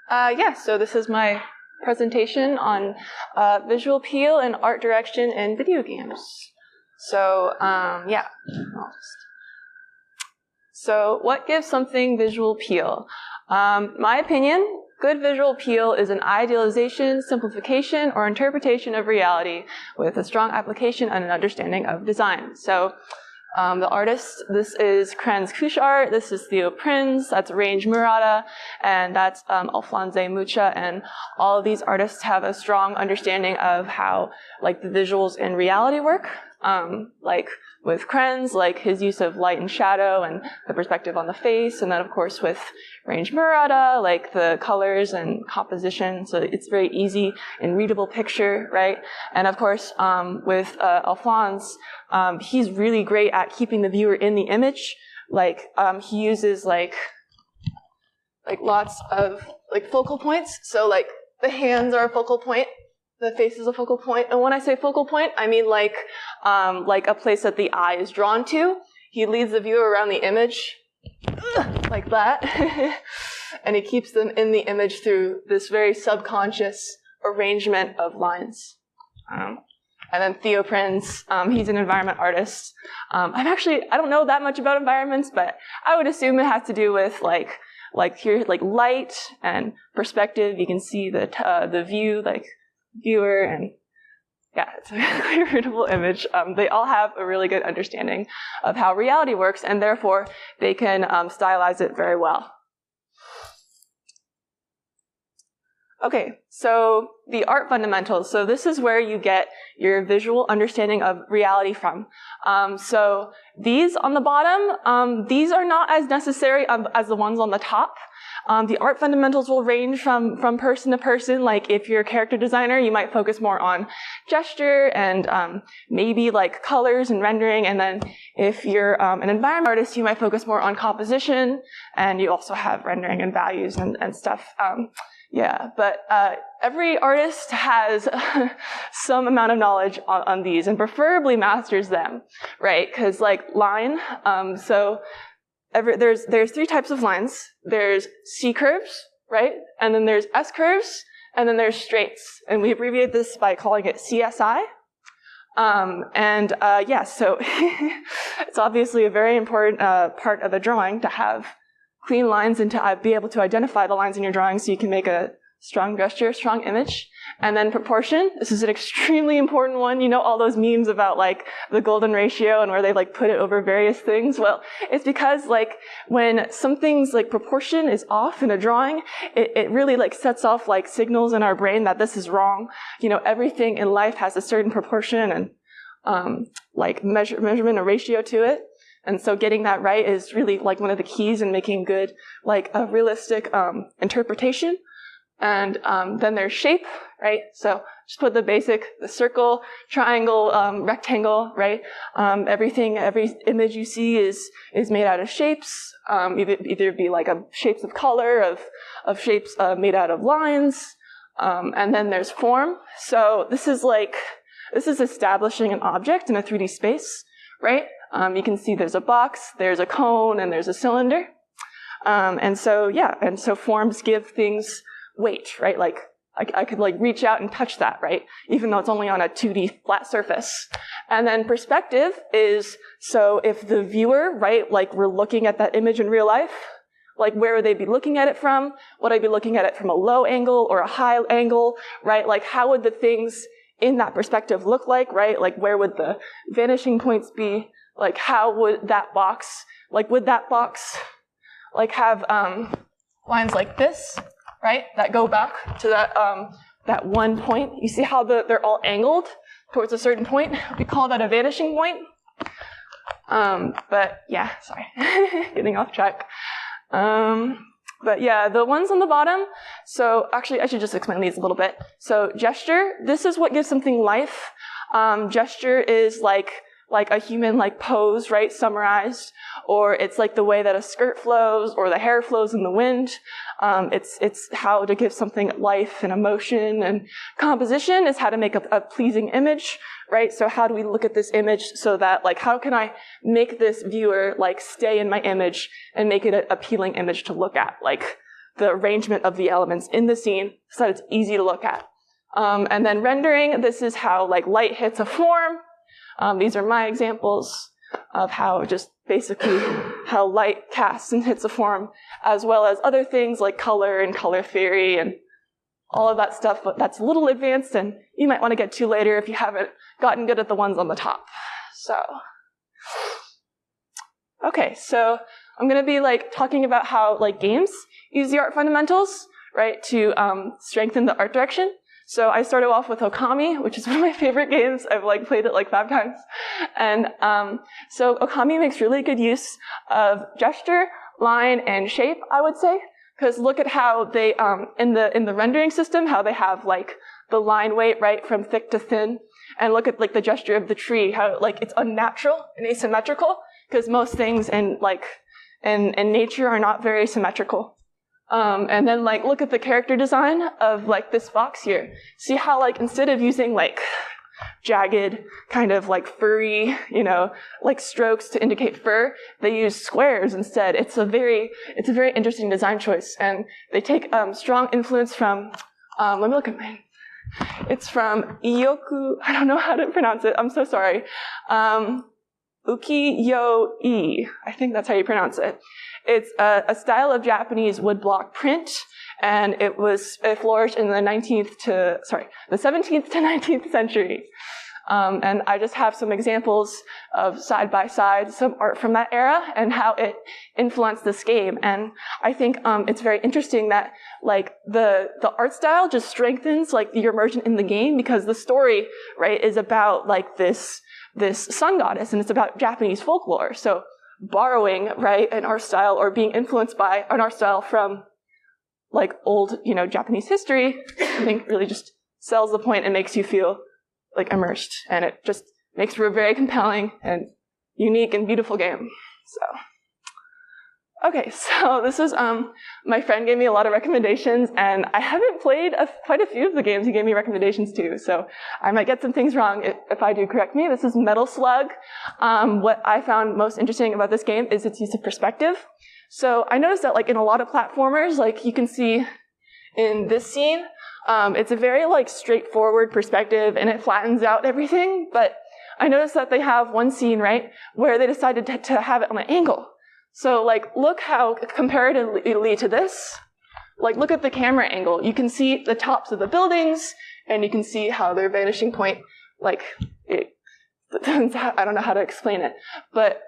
Yeah, so this is my presentation on visual appeal and art direction in video games. So, yeah. So, what gives something visual appeal? My opinion, good visual appeal is an idealization, simplification, or interpretation of reality with a strong application and an understanding of design. So, the artists, this is Krenz Kuchart, this is Theo Prinz, that's Range Murata, and that's Alphonse Mucha, and all of these artists have a strong understanding of how, like, the visuals in reality work. Like with Krenz, like his use of light and shadow and the perspective on the face, and then of course with Range Murata, like the colors and composition, so it's very easy and readable picture, right? And of course, with Alphonse, he's really great at keeping the viewer in the image. Like he uses like lots of like focal points. So like the hands are a focal point. The face is a focal point, and when I say focal point, I mean like a place that the eye is drawn to. He leads the viewer around the image, like that, and he keeps them in the image through this very subconscious arrangement of lines. And then Theo Prinz, he's an environment artist. I don't know that much about environments, but I would assume it has to do with like here, like light and perspective. You can see the view, like viewer, and yeah, it's a really readable image. They all have a really good understanding of how reality works, and therefore they can stylize it very well. Okay, so the art fundamentals. So this is where you get your visual understanding of reality from. So these on the bottom, these are not as necessary as the ones on the top. The art fundamentals will range from person to person. Like if you're a character designer, you might focus more on gesture and maybe like colors and rendering. And then if you're an environment artist, you might focus more on composition, and you also have rendering and values and stuff. Yeah, but every artist has some amount of knowledge on these, and preferably masters them, right? Because like line, so there's three types of lines. There's C curves, right? And then there's S curves, and then there's straights. And we abbreviate this by calling it CSI. Yeah, so it's obviously a very important part of a drawing to have clean lines and to be able to identify the lines in your drawing so you can make a strong gesture, strong image. And then proportion. This is an extremely important one. You know all those memes about like the golden ratio and where they like put it over various things? Well, it's because like when something's like proportion is off in a drawing, it really like sets off like signals in our brain that this is wrong. You know, everything in life has a certain proportion and like measurement or ratio to it. And so getting that right is really like one of the keys in making good, like a realistic interpretation. And then there's shape, right? So just put the circle, triangle, rectangle, right? Every image you see is made out of shapes. Either be like shapes of color, of shapes made out of lines. And then there's form. So this is establishing an object in a 3D space, right? You can see there's a box, there's a cone, and there's a cylinder. And so forms give things weight, right? Like I could like reach out and touch that, right? Even though it's only on a 2D flat surface. And then perspective is, so if the viewer, right, like we're looking at that image in real life, like where would they be looking at it from? Would I be looking at it from a low angle or a high angle, right? Like how would the things in that perspective look like, right? Like where would the vanishing points be? Like how would that box, would that box like have lines like this, right? That go back to that one point. You see how they're all angled towards a certain point? We call that a vanishing point. But yeah, sorry, getting off track. But yeah, the ones on the bottom, so actually I should just explain these a little bit. So gesture, this is what gives something life. Gesture is like a human like pose, right, summarized, or it's like the way that a skirt flows or the hair flows in the wind. It's how to give something life and emotion, and composition is how to make a pleasing image, right? So how do we look at this image so that like how can I make this viewer like stay in my image and make it an appealing image to look at? Like the arrangement of the elements in the scene so that it's easy to look at. And then rendering, this is how like light hits a form. These are my examples of how just basically how light casts and hits a form, as well as other things like color and color theory and all of that stuff, but that's a little advanced and you might want to get to later if you haven't gotten good at the ones on the top. So, okay, so I'm going to be like talking about how like games use the art fundamentals, right, to strengthen the art direction. So I started off with Okami, which is one of my favorite games. I've like played it like 5 times. And so Okami makes really good use of gesture, line, and shape, I would say. Because look at how they, in the rendering system, how they have like the line weight, right, from thick to thin. And look at like the gesture of the tree, how like it's unnatural and asymmetrical. Because most things in like in nature are not very symmetrical. And then like look at the character design of like this fox here. See how like instead of using like jagged kind of like furry, you know, like strokes to indicate fur, they use squares instead. It's a very interesting design choice, and they take strong influence from. Let me look at mine. It's from Iyoku. I don't know how to pronounce it. I'm so sorry. Ukiyo-e. I think that's how you pronounce it. It's a style of Japanese woodblock print, and it flourished in the 17th to 19th century. And I just have some examples of side by side, some art from that era and how it influenced this game. And I think it's very interesting that like the art style just strengthens like your immersion in the game, because the story, right, is about like this sun goddess, and it's about Japanese folklore. So borrowing, right, an art style or being influenced by an art style from like old, you know, Japanese history, I think really just sells the point and makes you feel like immersed. And it just makes for a very compelling and unique and beautiful game. So, okay, so this is, my friend gave me a lot of recommendations, and I haven't played quite a few of the games he gave me recommendations to, so I might get some things wrong. If I do, correct me. This is Metal Slug. What I found most interesting about this game is its use of perspective. So I noticed that like in a lot of platformers, like you can see in this scene, it's a very like straightforward perspective and it flattens out everything, but I noticed that they have one scene, right, where they decided to have it on an angle. So like look how comparatively to this, like look at the camera angle. You can see the tops of the buildings and you can see how their vanishing point, like I don't know how to explain it, but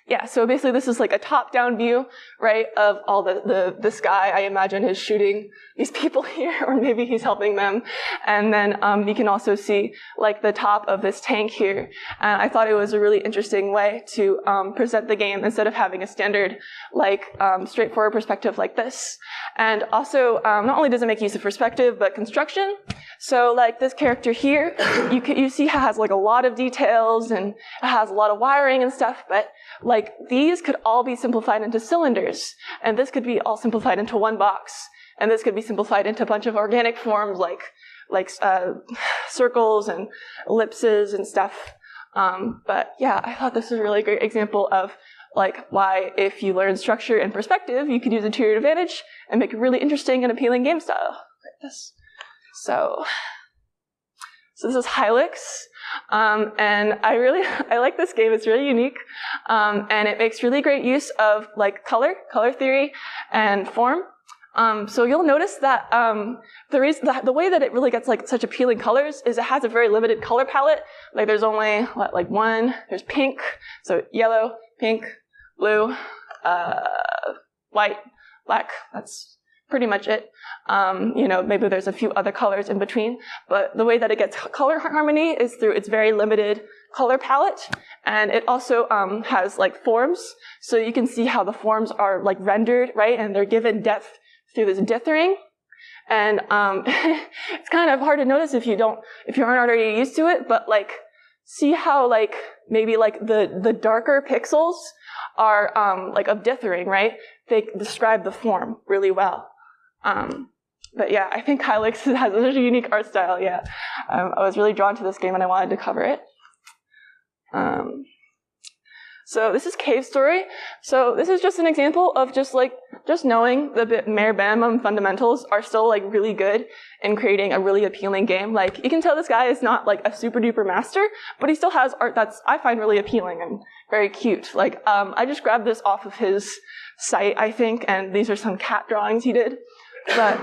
yeah, so basically this is like a top-down view, right, of all this guy, I imagine, is shooting these people here, or maybe he's helping them. And then you can also see like the top of this tank here. And I thought it was a really interesting way to present the game instead of having a standard like straightforward perspective like this. And also, not only does it make use of perspective, but construction. So like this character here, you see how it has like a lot of details and it has a lot of wiring and stuff, but like these could all be simplified into cylinders, and this could be all simplified into one box, and this could be simplified into a bunch of organic forms like circles and ellipses and stuff. But yeah, I thought this was a really great example of like why if you learn structure and perspective, you could use it to your advantage and make a really interesting and appealing game style like this. So this is Hylix. And I like this game. It's really unique. And it makes really great use of like color theory and form. So you'll notice that, the way that it really gets like such appealing colors is it has a very limited color palette. Like there's only there's pink, so yellow, pink, blue, white, black. That's pretty much it. Maybe there's a few other colors in between, but the way that it gets color harmony is through its very limited color palette, and it also has like forms, so you can see how the forms are like rendered, right, and they're given depth through this dithering, and it's kind of hard to notice if you aren't already used to it, but like see how like maybe like the darker pixels are like of dithering, right? They describe the form really well. But yeah, I think Hylix has such a unique art style, yeah. I was really drawn to this game and I wanted to cover it. So this is Cave Story. So this is just an example of just knowing the bare minimum fundamentals are still like really good in creating a really appealing game. Like you can tell this guy is not like a super duper master, but he still has art that's I find really appealing and very cute. Like I just grabbed this off of his site, I think, and these are some cat drawings he did. But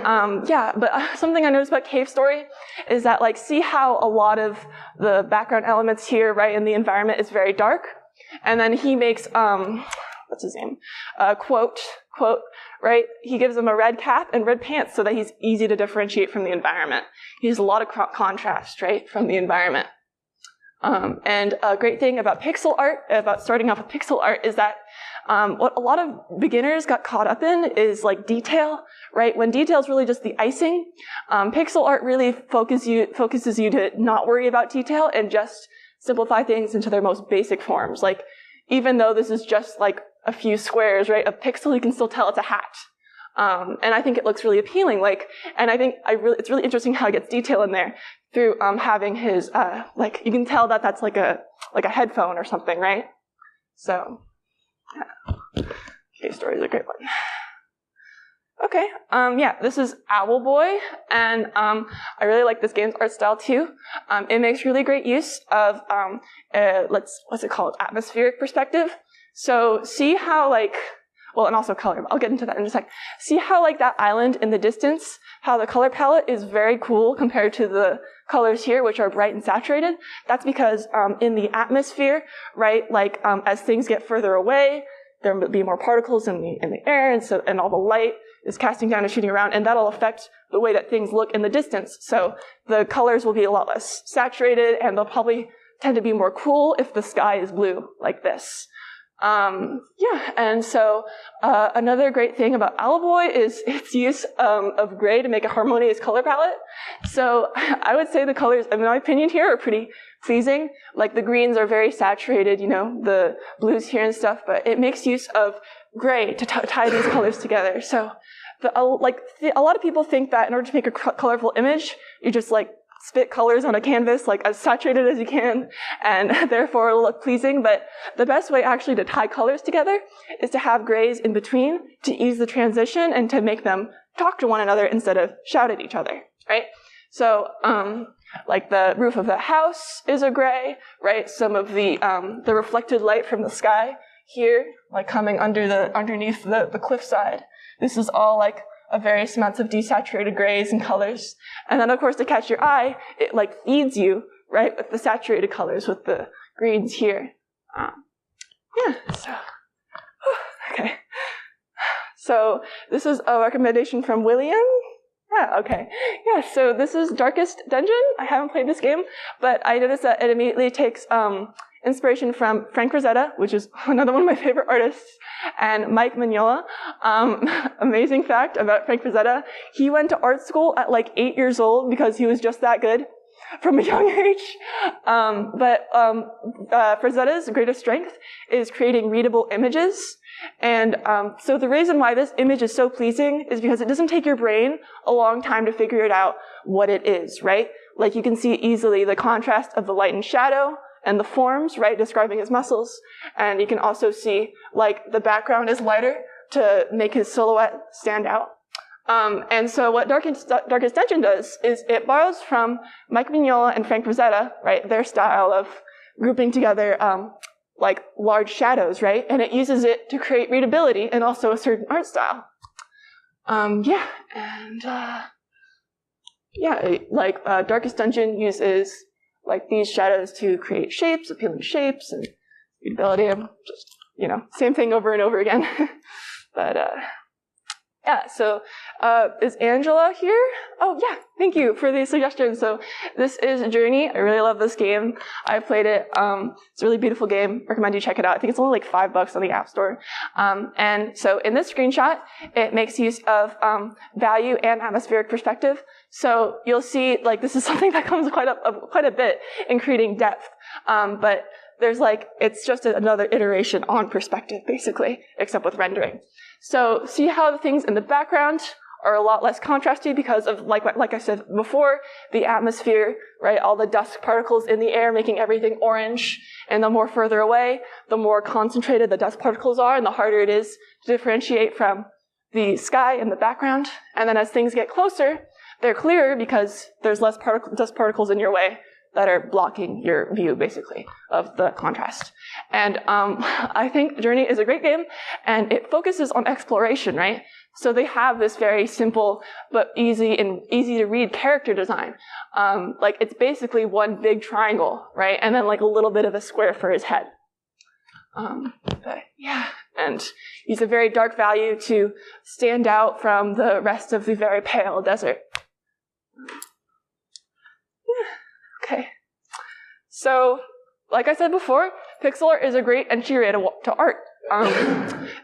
something I noticed about Cave Story is that like see how a lot of the background elements here, right, in the environment is very dark. And then he makes, what's his name? Quote, right? He gives him a red cap and red pants so that he's easy to differentiate from the environment. He has a lot of contrast, right, from the environment. And a great thing about pixel art, about starting off with pixel art, is that what a lot of beginners got caught up in is like detail, right? When detail is really just the icing, pixel art really focuses you to not worry about detail and just simplify things into their most basic forms. Like, even though this is just like a few squares, right, a pixel, you can still tell it's a hat. And I think it looks really appealing. Like, and I think it's really interesting how it gets detail in there through having his like you can tell that that's like a headphone or something, right? So, yeah. Cave Story is a great one. Okay, this is Owlboy, and I really like this game's art style too. It makes really great use of what's it called? Atmospheric perspective. So see how and also color. I'll get into that in a sec. See how like that island in the distance, how the color palette is very cool compared to the colors here, which are bright and saturated. That's because in the atmosphere, right, as things get further away, there will be more particles in the air, and all the light is casting down and shooting around, and that'll affect the way that things look in the distance. So the colors will be a lot less saturated, and they'll probably tend to be more cool if the sky is blue, like this. And so another great thing about Owlboy is its use of gray to make a harmonious color palette. So I would say the colors, in my opinion here, are pretty pleasing. Like the greens are very saturated, the blues here and stuff, but it makes use of gray to tie these colors together. So a lot of people think that in order to make a colorful image, you just spit colors on a canvas as saturated as you can, and therefore it'll look pleasing. But the best way actually to tie colors together is to have grays in between to ease the transition and to make them talk to one another instead of shout at each other, right? So, the roof of the house is a gray, right? Some of the reflected light from the sky here, coming underneath the cliffside. This is all a various amounts of desaturated grays and colors. And then, of course, to catch your eye, it feeds you, right, with the saturated colors, with the greens here. Okay. So this is a recommendation from William. So this is Darkest Dungeon. I haven't played this game, but I noticed that it immediately takes inspiration from Frank Frazetta, which is another one of my favorite artists, and Mike Mignola. Amazing fact about Frank Frazetta: he went to art school at 8 years old because he was just that good from a young age. Frazetta's greatest strength is creating readable images. And so the reason why this image is so pleasing is because it doesn't take your brain a long time to figure it out what it is, right? You can see easily the contrast of the light and shadow, and the forms, right, describing his muscles. And you can also see, the background is lighter to make his silhouette stand out. And so what Darkest Dungeon does is it borrows from Mike Mignola and Frank Frazetta, right, their style of grouping together, large shadows, right? And it uses it to create readability and also a certain art style. Darkest Dungeon uses these shadows to create shapes, appealing shapes, and readability. Just, same thing over and over again. But, so is Angela here? Oh, yeah, thank you for the suggestion. So this is Journey. I really love this game. I played it. It's a really beautiful game. Recommend you check it out. I think it's only $5 on the App Store. And so in this screenshot, it makes use of value and atmospheric perspective. So you'll see, this is something that comes quite a bit in creating depth. But there's it's just another iteration on perspective, basically, except with rendering. So see how the things in the background are a lot less contrasty because of, like I said before, the atmosphere, right? All the dust particles in the air making everything orange. And the more further away, the more concentrated the dust particles are, and the harder it is to differentiate from the sky in the background. And then as things get closer, they're clearer because there's less dust particles in your way that are blocking your view, basically, of the contrast. And I think Journey is a great game, and it focuses on exploration, right? So they have this very simple but easy to read character design. Like it's basically one big triangle, right? And then like a little bit of a square for his head. But yeah, and use a very dark value to stand out from the rest of the very pale desert. Okay. So, like I said before, pixel art is a great entry to art.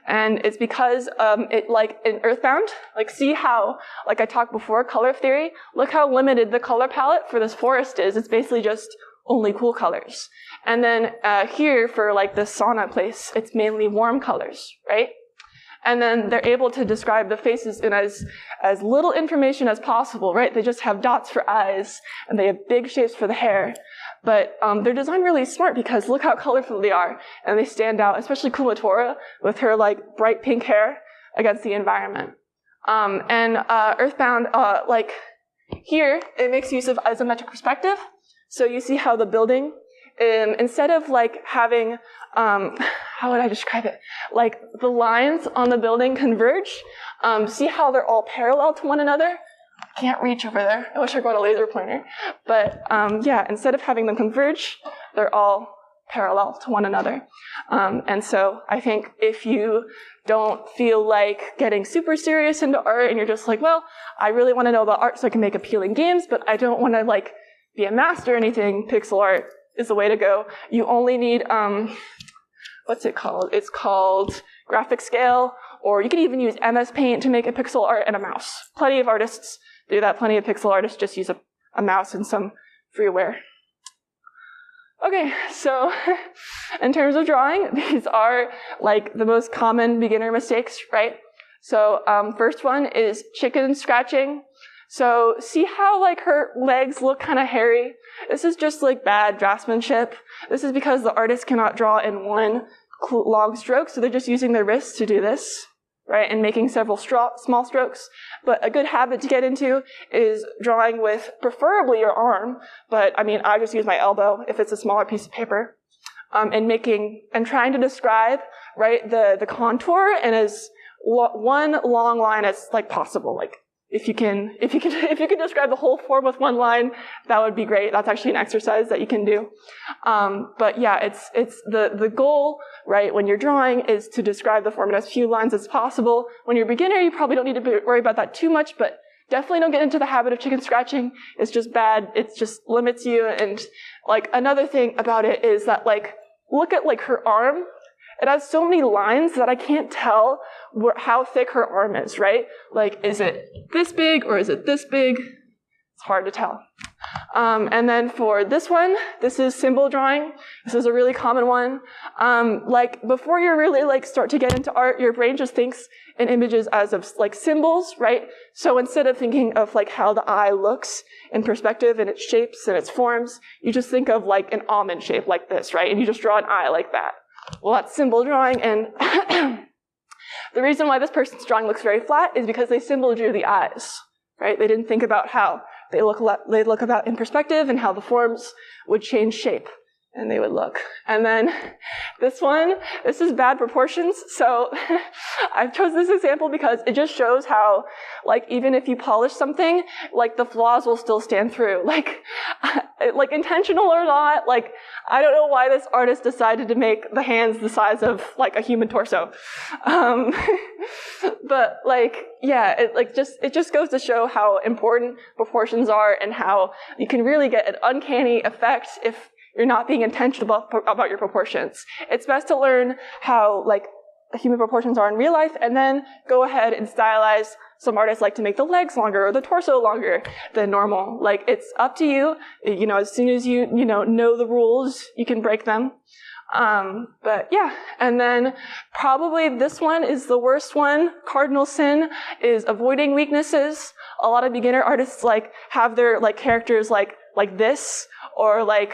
And it's because it, like in Earthbound, like see how, like I talked before, color theory, look how limited the color palette for this forest is. It's basically just only cool colors. And then here for like this sauna place, it's mainly warm colors, right? And then they're able to describe the faces in as little information as possible, right? They just have dots for eyes, and they have big shapes for the hair. But they're designed really smart because look how colorful they are, and they stand out, especially Kumatora with her like bright pink hair against the environment. And Earthbound, like here, it makes use of isometric perspective. So you see how the building, instead of like having, how would I describe it? Like the lines on the building converge. See how they're all parallel to one another? I can't reach over there. I wish I brought a laser pointer. But yeah, instead of having them converge, they're all parallel to one another. And so I think if you don't feel like getting super serious into art and you're just like, well, I really want to know about art so I can make appealing games, but I don't want to like be a master or anything, pixel art is the way to go. You only need, what's it called? It's called graphic scale, or you can even use MS Paint to make a pixel art and a mouse. Plenty of artists do that. Plenty of pixel artists just use a mouse and some freeware. Okay, so in terms of drawing, these are like the most common beginner mistakes, right? So first one is chicken scratching. So see how like her legs look kind of hairy? This is just like bad draftsmanship. This is because the artist cannot draw in one long stroke, so they're just using their wrists to do this, right? And making several small strokes. But a good habit to get into is drawing with preferably your arm, but I mean, I just use my elbow if it's a smaller piece of paper. And trying to describe, right, the contour in as one long line as like possible. Like if you can describe the whole form with one line, that would be great. That's actually an exercise that you can do. But yeah, it's the goal, right, when you're drawing is to describe the form in as few lines as possible. When you're a beginner, you probably don't need to worry about that too much, but definitely don't get into the habit of chicken scratching. It's just bad. It just limits you. And like another thing about it is that like, look at like her arm. It has so many lines that I can't tell how thick her arm is, right? Like, is it this big or is it this big? It's hard to tell. And then for this one, this is symbol drawing. This is a really common one. Like, before you really like start to get into art, your brain just thinks in images as of like symbols, right? So instead of thinking of like how the eye looks in perspective and its shapes and its forms, you just think of like an almond shape like this, right? And you just draw an eye like that. Well, that's symbol drawing, and the reason why this person's drawing looks very flat is because they symbol drew the eyes, right? They didn't think about how they look about in perspective and how the forms would change shape, and they would look. And then this one, this is bad proportions. So I've chosen this example because it just shows how, like, even if you polish something, like, the flaws will still stand through. Like intentional or not, like, I don't know why this artist decided to make the hands the size of, like, a human torso. But, like, yeah, it just goes to show how important proportions are and how you can really get an uncanny effect if you're not being intentional about your proportions. It's best to learn how, like, human proportions are in real life, and then go ahead and stylize. Some artists like to make the legs longer or the torso longer than normal. Like, it's up to you. You know, as soon as you know the rules, you can break them. But yeah, and then probably this one is the worst one. Cardinal sin is avoiding weaknesses. A lot of beginner artists like have their like characters like this, or like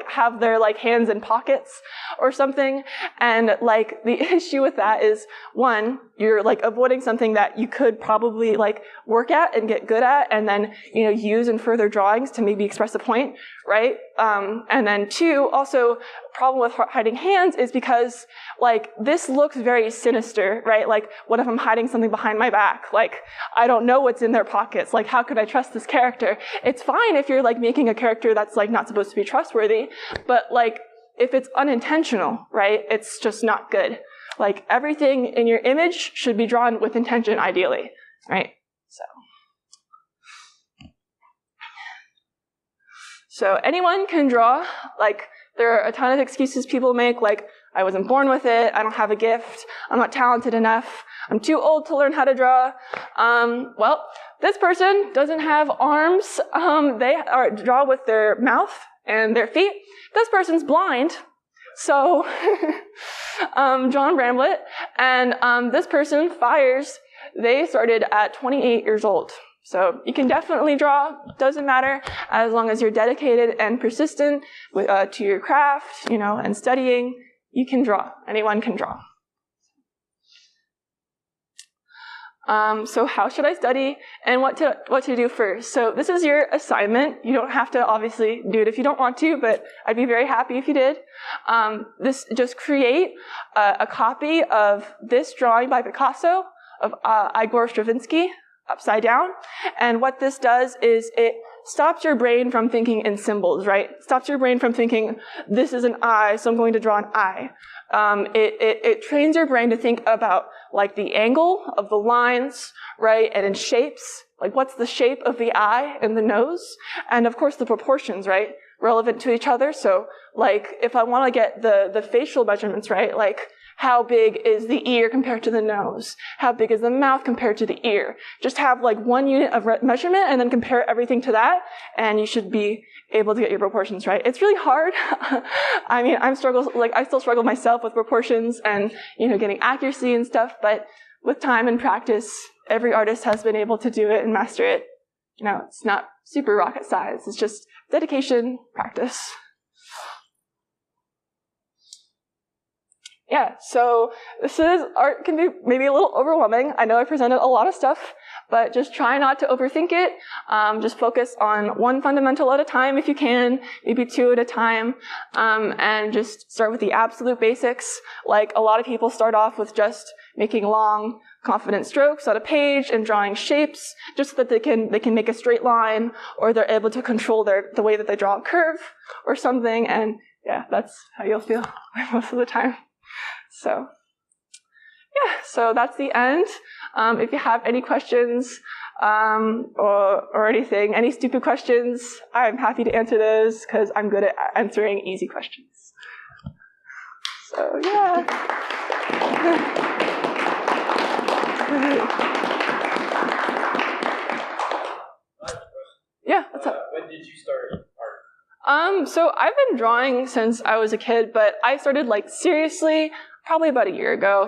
have their like hands in pockets or something. And like the issue with that is, one, you're like avoiding something that you could probably like work at and get good at, and then, you know, use in further drawings to maybe express a point, right? And then two, also problem with hiding hands is because like this looks very sinister, right? Like, what if I'm hiding something behind my back? Like, I don't know what's in their pockets. Like, how could I trust this character? It's fine if you're like making a character that's like not supposed to be trustworthy, but like if it's unintentional, right? It's just not good. Like, everything in your image should be drawn with intention, ideally, right? So anyone can draw. Like, there are a ton of excuses people make, like, I wasn't born with it, I don't have a gift, I'm not talented enough, I'm too old to learn how to draw. Well, this person doesn't have arms, they draw with their mouth and their feet. This person's blind, so John Bramblett, and this person, Fires, they started at 28 years old. So you can definitely draw, doesn't matter, as long as you're dedicated and persistent to your craft, you know, and studying, you can draw. Anyone can draw. So how should I study, and what to do first? So this is your assignment. You don't have to obviously do it if you don't want to, but I'd be very happy if you did. Just create a copy of this drawing by Picasso of Igor Stravinsky, upside down. And what this does is it stops your brain from thinking in symbols, right? Stops your brain from thinking, this is an eye, so I'm going to draw an eye. It trains your brain to think about like the angle of the lines, right? And in shapes, like what's the shape of the eye and the nose? And of course the proportions, right? Relevant to each other. So like if I want to get the facial measurements, right? Like, how big is the ear compared to the nose? How big is the mouth compared to the ear? Just have like one unit of measurement and then compare everything to that, and you should be able to get your proportions right. It's really hard. I mean, I still struggle myself with proportions and, you know, getting accuracy and stuff, but with time and practice, every artist has been able to do it and master it. You know, it's not super rocket science. It's just dedication, practice. Yeah, so art can be maybe a little overwhelming. I know I presented a lot of stuff, but just try not to overthink it. Just focus on one fundamental at a time if you can, maybe two at a time, and just start with the absolute basics. Like, a lot of people start off with just making long, confident strokes on a page and drawing shapes just so that they can make a straight line, or they're able to control the way that they draw a curve or something, and yeah, that's how you'll feel most of the time. So, yeah, so that's the end. If you have any questions or anything, any stupid questions, I'm happy to answer those because I'm good at answering easy questions. So, yeah. Yeah, what's up? When did you start art? So I've been drawing since I was a kid, but I started like seriously probably about a year ago.